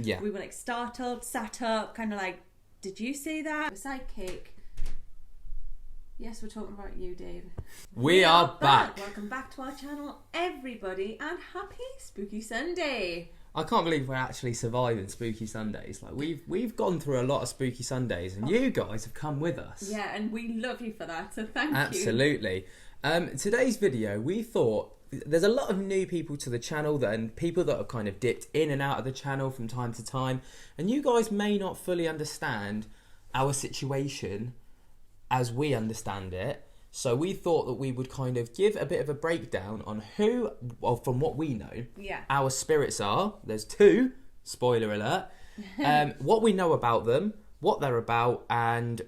Yeah. We were like startled, sat up, kind of like, did you see that? A sidekick. Yes, we're talking about you, Dave. We are back. Welcome back to our channel, everybody, and happy Spooky Sunday. I can't believe we're actually surviving Spooky Sundays. Like we've gone through a lot of Spooky Sundays, and you guys have come with us. Yeah, and we love you for that, so thank you. Absolutely. Today's video, we thought there's a lot of new people to the channel and people that have kind of dipped in and out of the channel from time to time, and you guys may not fully understand our situation as we understand it. So we thought that we would kind of give a bit of a breakdown on who, well, from what we know, our spirits are. There's two, spoiler alert, what we know about them, what they're about, and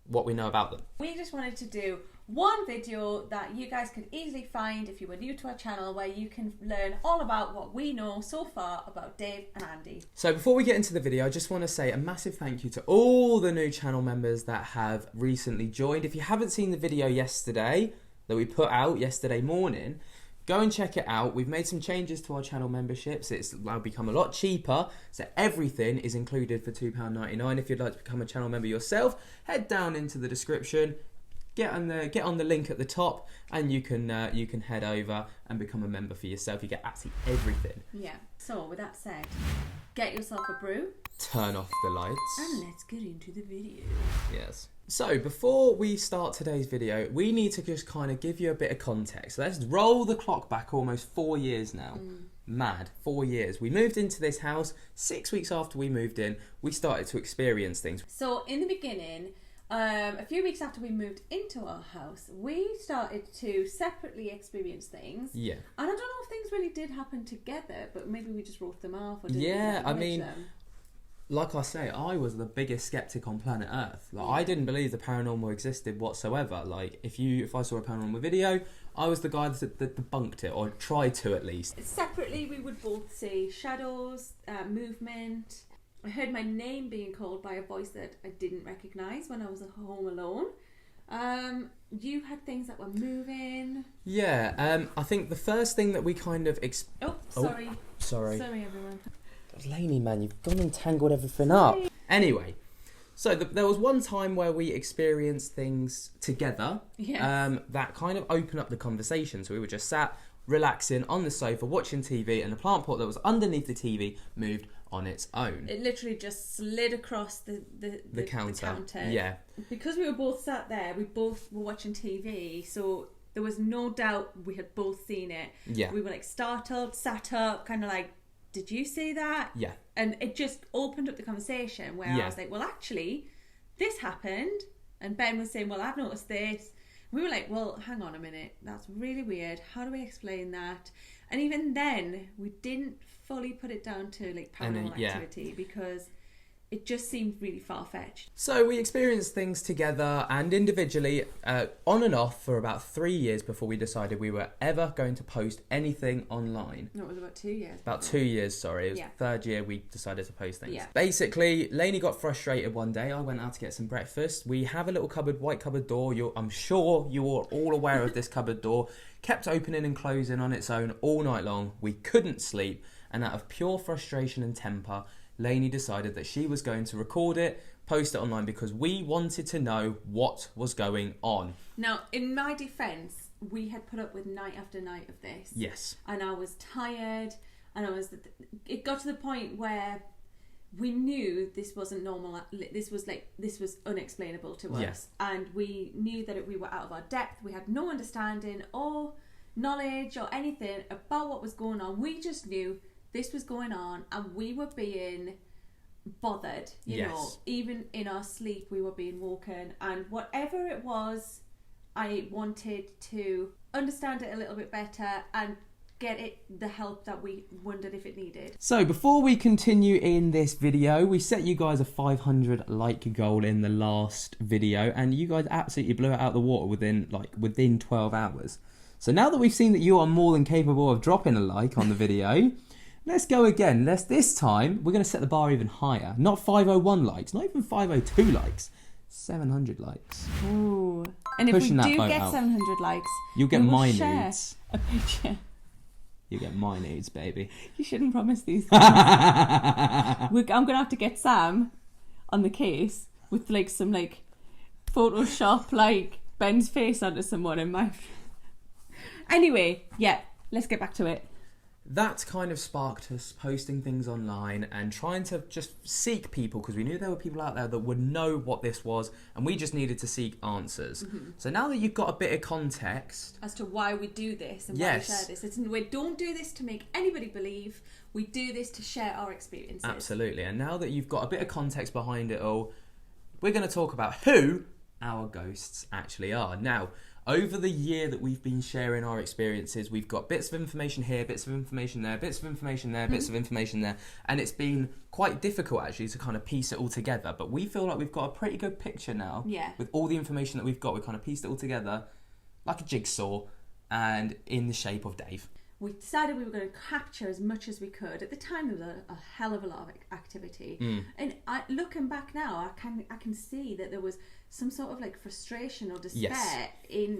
what we know about them. We just wanted to do one video that you guys could easily find if you were new to our channel, where you can learn all about what we know so far about Dave and Andy. So before we get into the video, I just want to say a massive thank you to all the new channel members that have recently joined. If you haven't seen the video yesterday that we put out yesterday morning, go and check it out. We've made some changes to our channel memberships. It's now become a lot cheaper, so everything is included for £2.99. If you'd like to become a channel member yourself, head down into the description. Get on the link at the top, and you can head over and become a member for yourself. You get absolutely everything. Yeah. So with that said, get yourself a brew, turn off the lights, and let's get into the video. Yes. So before we start today's video, we need to just kind of give you a bit of context. Let's roll the clock back almost 4 years now. Mad, 4 years. We moved into this house. 6 weeks after we moved in, we started to experience things. So in the beginning, a few weeks after we moved into our house, we started to separately experience things. Yeah. And I don't know if things really did happen together, but maybe we just wrote them off. Or didn't yeah, I acknowledge mean, them. Like I say, I was the biggest skeptic on planet Earth. Like, I didn't believe the paranormal existed whatsoever. Like, if I saw a paranormal video, I was the guy that debunked it, or tried to at least. Separately, we would both see shadows, movement. I heard my name being called by a voice that I didn't recognise when I was at home alone. You had things that were moving. Yeah, I think the first thing that we kind of... Sorry. Sorry, everyone. Lainey, man, you've gone and tangled everything up. Anyway, so there was one time where we experienced things together. Yes. That kind of opened up the conversation. So we were just sat, relaxing on the sofa, watching TV, and the plant pot that was underneath the TV moved on its own. It literally just slid across the counter. Yeah. Because we were both sat there, we both were watching TV, so there was no doubt we had both seen it. Yeah. We were like startled, sat up, kind of like, did you see that? Yeah. And it just opened up the conversation where I was like, well, actually, this happened. And Ben was saying, well, I've noticed this. We were like, well, hang on a minute. That's really weird. How do we explain that? And even then, we didn't fully put it down to like paranormal activity because it just seemed really far-fetched. So we experienced things together and individually, on and off for about 3 years before we decided we were ever going to post anything online. No, it was about 2 years. About 2 years, sorry. It was the third year we decided to post things. Yeah. Basically, Lainey got frustrated one day. I went out to get some breakfast. We have a little white cupboard door. I'm sure you are all aware of this cupboard door. Kept opening and closing on its own all night long. We couldn't sleep. And out of pure frustration and temper, Lainey decided that she was going to record it, post it online, because we wanted to know what was going on. Now, in my defence, we had put up with night after night of this. Yes. And I was tired, and it got to the point where we knew this wasn't normal. This was unexplainable to us. Yes. And we knew that we were out of our depth. We had no understanding or knowledge or anything about what was going on. We just knew this was going on, and we were being bothered, you know, even in our sleep we were being woken, and whatever it was, I wanted to understand it a little bit better and get it the help that we wondered if it needed. So before we continue in this video, we set you guys a 500 like goal in the last video, and you guys absolutely blew it out the water within 12 hours. So now that we've seen that you are more than capable of dropping a like on the video, let's go again. This time, we're going to set the bar even higher. Not 501 likes, not even 502 likes. 700 likes. Ooh. And if we do get 700 likes, you'll get my nudes. A picture You get my nudes, baby. You shouldn't promise these things. I'm going to have to get Sam on the case with like some like Photoshop like Ben's face onto someone in my... Anyway, yeah, let's get back to it. That kind of sparked us posting things online and trying to just seek people, because we knew there were people out there that would know what this was, and we just needed to seek answers. Mm-hmm. So now that you've got a bit of context as to why we do this and why we share this, we don't do this to make anybody believe. We do this to share our experiences. Absolutely. And now that you've got a bit of context behind it all, we're going to talk about who our ghosts actually are. Now, over the year that we've been sharing our experiences, we've got bits of information here, bits of information there, bits of information there, bits of information there, and it's been quite difficult actually to kind of piece it all together, but we feel like we've got a pretty good picture now. Yeah. With all the information that we've got, we kind of pieced it all together like a jigsaw and in the shape of Dave. We decided we were going to capture as much as we could. At the time, there was a hell of a lot of activity. And looking back now, I can see that there was some sort of like frustration or despair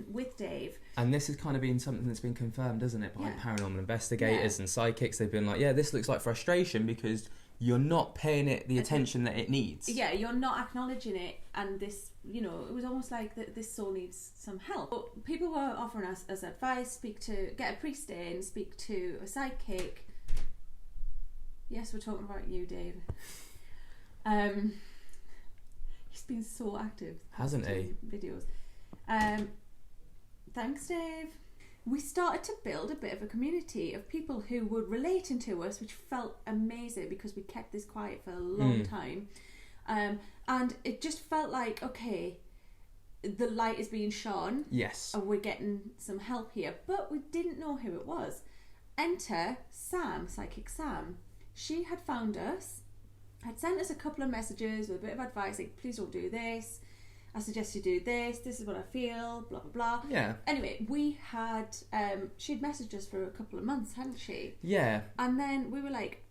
with Dave. And this has kind of been something that's been confirmed, isn't it, by paranormal investigators and psychics. They've been like, this looks like frustration because you're not paying it the attention that it needs. Yeah, you're not acknowledging it, and this, it was almost like this soul needs some help. But people were offering us as advice, get a priest in, speak to a psychic. Yes, we're talking about you, Dave. He's been so active. Hasn't he? Videos. Thanks, Dave. We started to build a bit of a community of people who were relating to us, which felt amazing because we kept this quiet for a long time. And it just felt like, okay, the light is being shone. Yes. And we're getting some help here. But we didn't know who it was. Enter Sam, Psychic Sam. She had found us, had sent us a couple of messages with a bit of advice, like, please don't do this. I suggest you do this. This is what I feel. Blah, blah, blah. Yeah. Anyway, we had... she'd messaged us for a couple of months, hadn't she? Yeah. And then we were like,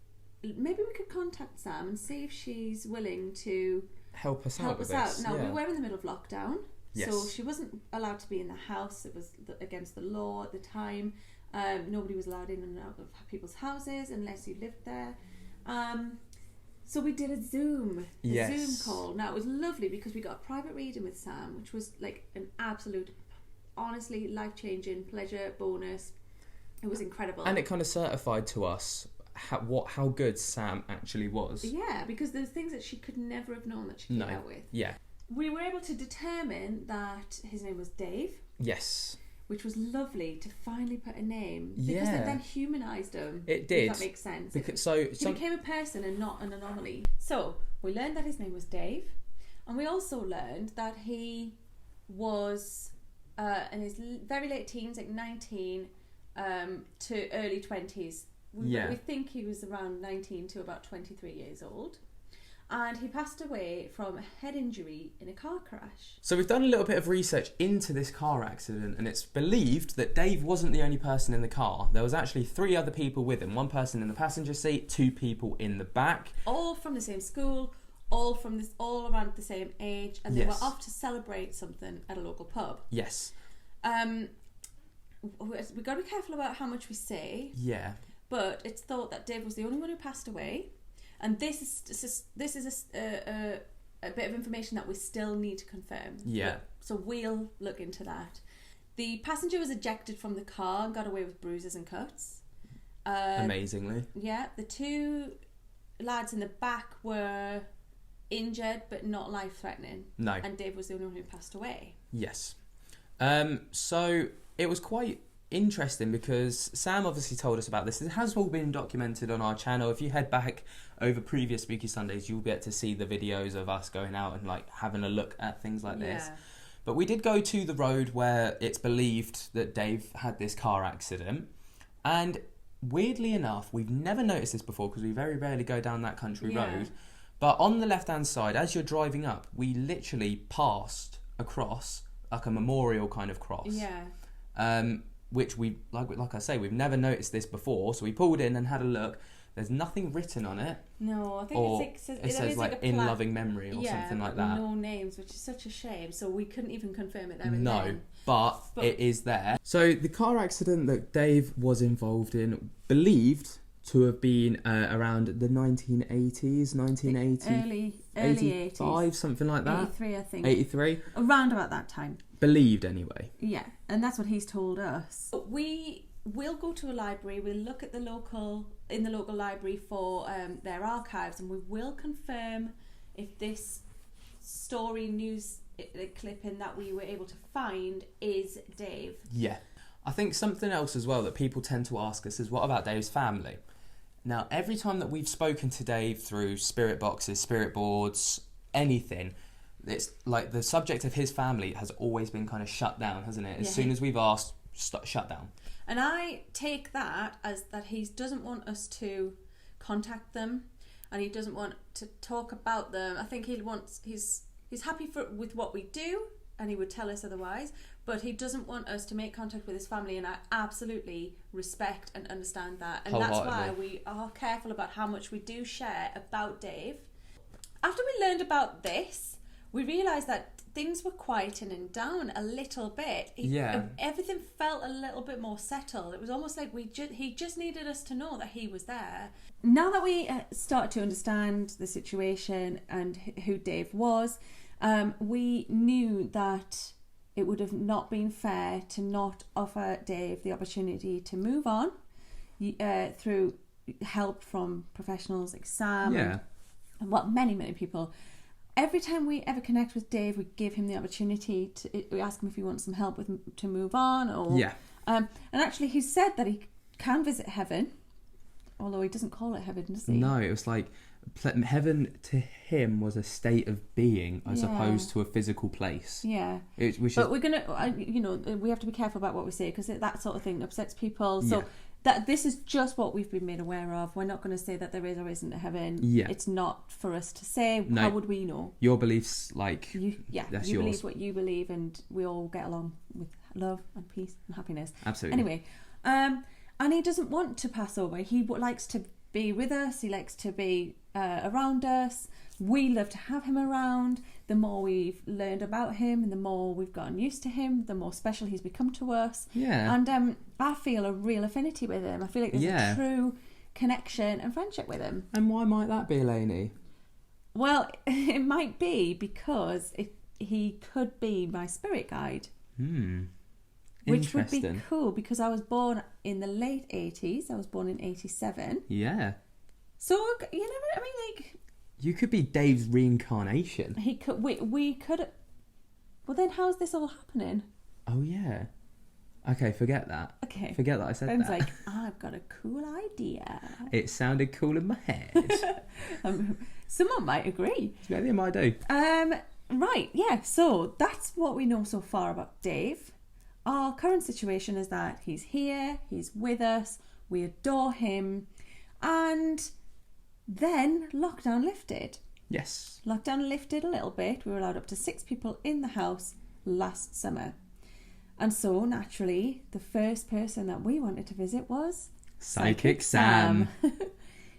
maybe we could contact Sam and see if she's willing to... Help us out with this. Now, we were in the middle of lockdown. Yes. So she wasn't allowed to be in the house. It was against the law at the time. Nobody was allowed in and out of people's houses unless you lived there. So we did a Zoom call. Now, it was lovely because we got a private reading with Sam, which was like an absolute, honestly, life-changing pleasure bonus. It was incredible. And it kind of certified to us how good Sam actually was. Yeah, because there's things that she could never have known that she came out with. Yeah. We were able to determine that his name was Dave. Yes. Which was lovely to finally put a name, because it then humanised him. It did. If that makes sense. Because, he became a person and not an anomaly. So we learned that his name was Dave, and we also learned that he was in his very late teens, like 19 to early 20s. We think he was around 19 to about 23 years old. And he passed away from a head injury in a car crash. So we've done a little bit of research into this car accident, and it's believed that Dave wasn't the only person in the car. There was actually 3 other people with him. 1 person in the passenger seat, 2 people in the back. All from the same school, all around the same age, and they were off to celebrate something at a local pub. Yes. We've got to be careful about how much we say. Yeah. But it's thought that Dave was the only one who passed away. And this is a bit of information that we still need to confirm. Yeah. So we'll look into that. The passenger was ejected from the car and got away with bruises and cuts. Amazingly. Yeah. The 2 lads in the back were injured but not life-threatening. No. And Dave was the only one who passed away. Yes. So it was quite interesting because Sam obviously told us about this. It has all been documented on our channel. If you head back over previous Spooky Sundays, you'll get to see the videos of us going out and like having a look at things like this. But we did go to the road where it's believed that Dave had this car accident, and weirdly enough, we've never noticed this before because we very rarely go down that country road, but on the left hand side as you're driving up, we literally passed across like a memorial kind of cross. Which we, like I say, we've never noticed this before. So we pulled in and had a look. There's nothing written on it. No, I think Or it says is like a in plaque. loving memory or something like that. No names, which is such a shame. So we couldn't even confirm it there and No, then. but it is there. So the car accident that Dave was involved in, believed to have been around the 1980s, 1980, early 85, 80s. something like that. 83, I think. 83? Around about that time. Believed anyway. Yeah, and that's what he's told us. We will go to a library. We'll look at the local library for their archives, and we will confirm if this story news clipping that we were able to find is Dave. Yeah. I think something else as well that people tend to ask us is, what about Dave's family? Now, every time that we've spoken to Dave through spirit boxes, spirit boards, anything, it's like the subject of his family has always been kind of shut down, hasn't it? As soon as we've asked, shut down. And I take that as that he doesn't want us to contact them, and he doesn't want to talk about them. I think he's happy with what we do, and he would tell us otherwise, but he doesn't want us to make contact with his family, and I absolutely respect and understand that. And that's why we are careful about how much we do share about Dave. After we learned about this, we realised that things were quietening down a little bit. Everything felt a little bit more settled. It was almost like he just needed us to know that he was there. Now that we started to understand the situation and who Dave was, we knew that it would have not been fair to not offer Dave the opportunity to move on through help from professionals like Sam and many people. Every time we ever connect with Dave, we give him the opportunity we ask him if he wants some help to move on. And actually he said that he can visit heaven, although he doesn't call it heaven, does he? No, it was like heaven to him was a state of being as opposed to a physical place. Yeah. But we're going to, we have to be careful about what we say, because that sort of thing upsets people. So that this is just what we've been made aware of. We're not going to say that there is or isn't a heaven. Yeah. It's not for us to say. No. How would we know? Your beliefs, that's you yours. Believe what you believe, and we all get along with love and peace and happiness. Absolutely. Anyway, and he doesn't want to pass over. He likes to be with us. He likes to be around us. We love to have him around. The more we've learned about him and the more we've gotten used to him, the more special he's become to us. Yeah. And I feel a real affinity with him. I feel like there's a true connection and friendship with him. And why might that be, Lainey? Well, it might be because he could be my spirit guide. Which would be cool, because I was born in the late 80s. I was born in 87. Yeah. So, you never, I mean, like... You could be Dave's reincarnation. He could, we could... Well, then how's this all happening? Oh, yeah. Okay, forget that. Okay. Forget that I said Ben's that. like, I've got a cool idea. It sounded cool in my head. Someone might agree. Yeah, they might do. Right, yeah. So, that's what we know so far about Dave. Our current situation is that he's here, he's with us, we adore him, and then lockdown lifted. Yes. Lockdown lifted a little bit. We were allowed up to 6 people in the house last summer. And so, naturally, the first person that we wanted to visit was... Psychic Sam.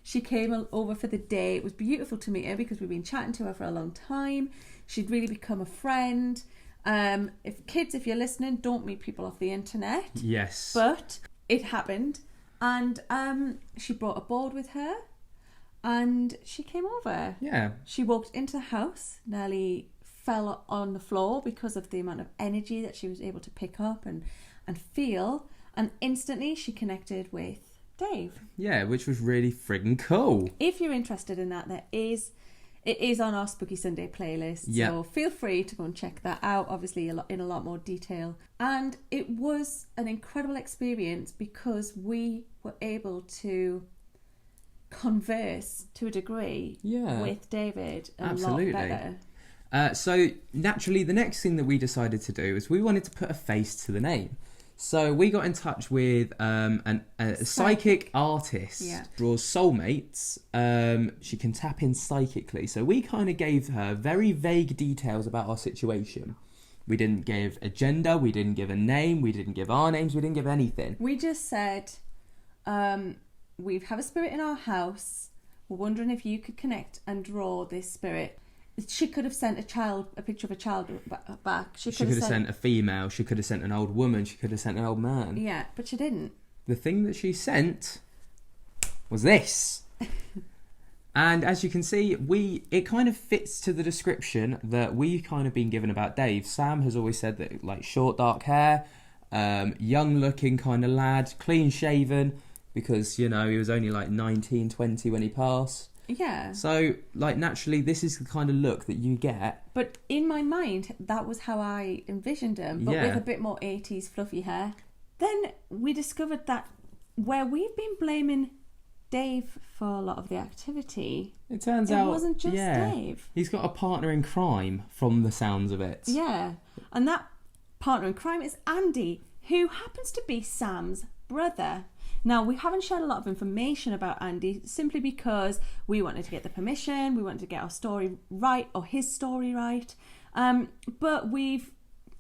She came over for the day. It was beautiful to meet her because we've been chatting to her for a long time. She'd really become a friend. If you're listening, don't meet people off the internet. Yes. But it happened. And she brought a board with her. And she came over. Yeah. She walked into the house, nearly fell on the floor because of the amount of energy that she was able to pick up and feel. And instantly she connected with Dave. Yeah, which was really friggin' cool. If you're interested in that, it is on our Spooky Sunday playlist. Yeah. So feel free to go and check that out, obviously in a lot more detail. And it was an incredible experience because we were able to converse to a degree with David a lot better. So naturally, the next thing that we decided to do is we wanted to put a face to the name. So we got in touch with a psychic artist, draws soulmates. She can tap in psychically. So we kind of gave her very vague details about our situation. We didn't give a gender, we didn't give a name, we didn't give our names, we didn't give anything. We just said, we have a spirit in our house. We're wondering if you could connect and draw this spirit. She could have sent a picture of a child back. She could have sent a female. She could have sent an old woman. She could have sent an old man. Yeah, but she didn't. The thing that she sent was this. And as you can see, it kind of fits to the description that we kind of been given about Dave. Sam has always said that, like, short, dark hair, young looking kind of lad, clean shaven, because, you know, he was only like 19, 20 when he passed. Yeah. So, like, naturally, this is the kind of look that you get. But in my mind, that was how I envisioned him, but with a bit more 80s fluffy hair. Then we discovered that where we've been blaming Dave for a lot of the activity, it turns out it wasn't just Dave. He's got a partner in crime from the sounds of it. Yeah. And that partner in crime is Andy, who happens to be Sam's brother. Now, we haven't shared a lot of information about Andy simply because we wanted to get the permission, we wanted to get our story right, or his story right. But we've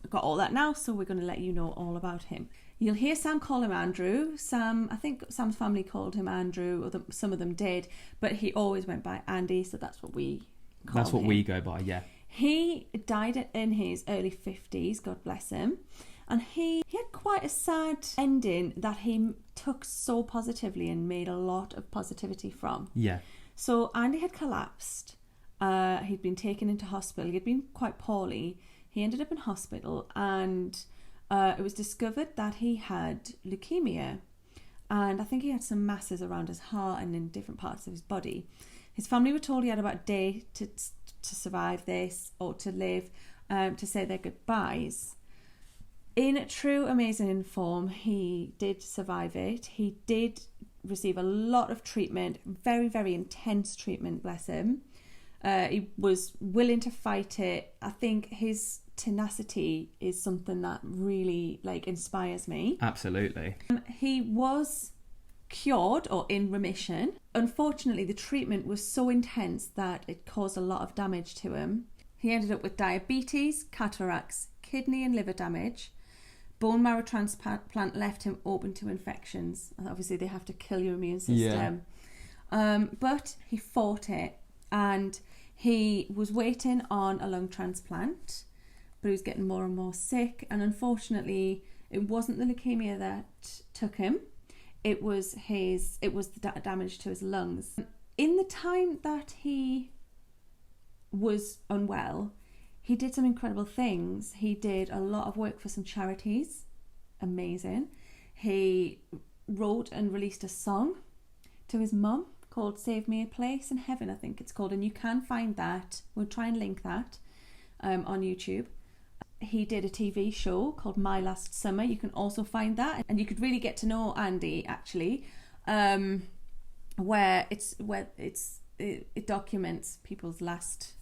got all that now, so we're going to let you know all about him. You'll hear Sam call him Andrew. I think Sam's family called him Andrew, or some of them did, but he always went by Andy, so that's what we call him. That's what we go by, yeah. He died in his early 50s, God bless him. And he had quite a sad ending that he took so positively and made a lot of positivity from. Yeah. So Andy had collapsed. He'd been taken into hospital. He'd been quite poorly. He ended up in hospital, and it was discovered that he had leukemia. And I think he had some masses around his heart and in different parts of his body. His family were told he had about a day to survive this, or to live, to say their goodbyes. In true amazing form, he did survive it. He did receive a lot of treatment, very, very intense treatment, bless him. He was willing to fight it. I think his tenacity is something that really, like, inspires me. Absolutely. He was cured, or in remission. Unfortunately, the treatment was so intense that it caused a lot of damage to him. He ended up with diabetes, cataracts, kidney and liver damage. Bone marrow transplant left him open to infections. Obviously, they have to kill your immune system. Yeah. But he fought it, and he was waiting on a lung transplant, but he was getting more and more sick. And unfortunately, it wasn't the leukemia that took him. It was the damage to his lungs. In the time that he was unwell, he did some incredible things. He did a lot of work for some charities. Amazing. He wrote and released a song to his mum called Save Me a Place in Heaven, I think it's called. And you can find that. We'll try and link that on YouTube. He did a TV show called My Last Summer. You can also find that. And you could really get to know Andy, actually, where it documents people's last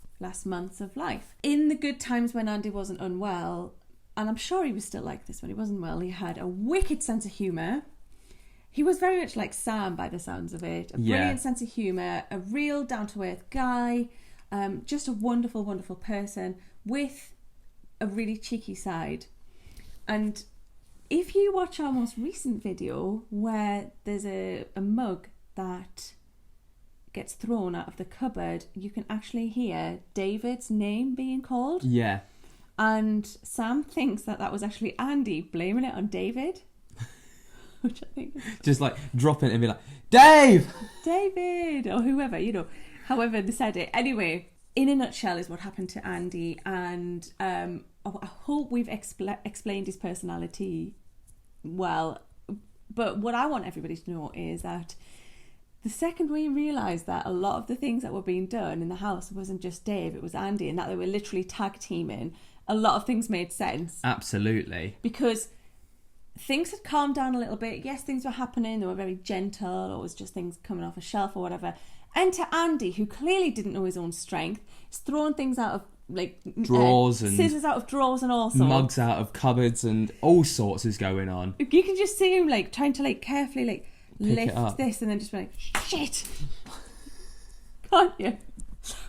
months of life. In the good times when Andy wasn't unwell, and I'm sure he was still like this when he wasn't well, he had a wicked sense of humour. He was very much like Sam by the sounds of it. A brilliant sense of humour, a real down-to-earth guy, just a wonderful, wonderful person with a really cheeky side. And if you watch our most recent video where there's a mug that gets thrown out of the cupboard, you can actually hear David's name being called. Yeah. And Sam thinks that was actually Andy blaming it on David. Which I think just like drop it and be like, David, or whoever, however they said it. Anyway, in a nutshell is what happened to Andy, and I hope we've explained his personality well. But what I want everybody to know is that the second we realised that a lot of the things that were being done in the house wasn't just Dave, it was Andy, and that they were literally tag teaming, a lot of things made sense. Absolutely. Because things had calmed down a little bit. Yes, things were happening. They were very gentle, or it was just things coming off a shelf or whatever. Enter Andy, who clearly didn't know his own strength. He's throwing things out of drawers and scissors out of drawers and all sorts. Mugs out of cupboards and all sorts is going on. You can just see him trying to carefully lift this and then just be like, shit. Can't you?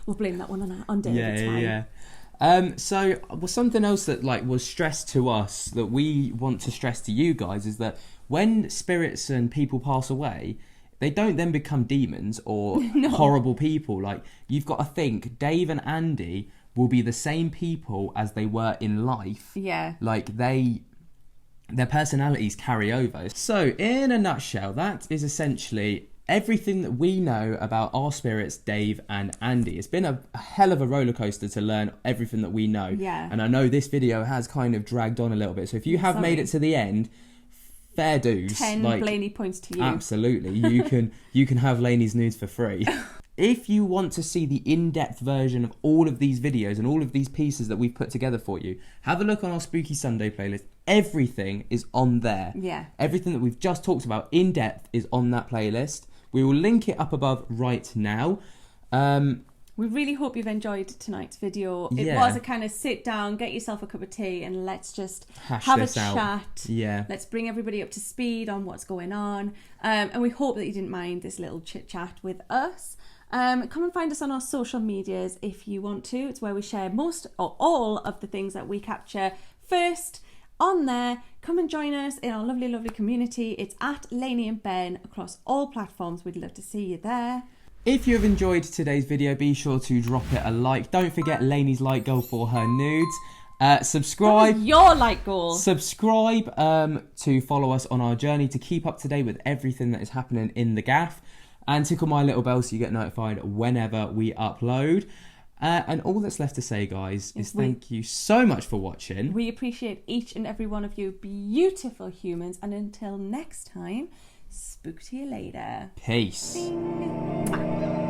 We'll blame that one on David. Yeah. So something else that was stressed to us that we want to stress to you guys is that when spirits and people pass away, they don't then become demons or horrible people. Like, you've got to think, Dave and Andy will be the same people as they were in life. Yeah. Like, their personalities carry over. So, in a nutshell, that is essentially everything that we know about our spirits, Dave and Andy. It's been a hell of a roller coaster to learn everything that we know. Yeah. And I know this video has kind of dragged on a little bit. So if you have made it to the end, fair dues. 10 Lainey points to you. Absolutely. You can have Lainey's nudes for free. If you want to see the in-depth version of all of these videos and all of these pieces that we've put together for you, have a look on our Spooky Sunday playlist. Everything is on there. Yeah. Everything that we've just talked about in depth is on that playlist. We will link it up above right now. We really hope you've enjoyed tonight's video. It Yeah. was a kind of sit down, get yourself a cup of tea, and let's just Hash have a this out. chat. Yeah. Let's bring everybody up to speed on what's going on. And we hope that you didn't mind this little chit chat with us. Come and find us on our social medias if you want to. It's where we share most or all of the things that we capture first on there. Come and join us in our lovely, lovely community. It's at Lainey and Ben across all platforms. We'd love to see you there. If you have enjoyed today's video, be sure to drop it a like. Don't forget Lainey's like goal for her nudes. Subscribe. What was your like goal? Subscribe to follow us on our journey to keep up to date with everything that is happening in the gaff. And tickle my little bell so you get notified whenever we upload. And all that's left to say, guys, is thank you so much for watching. We appreciate each and every one of you beautiful humans. And until next time, spook to you later. Peace. Bing.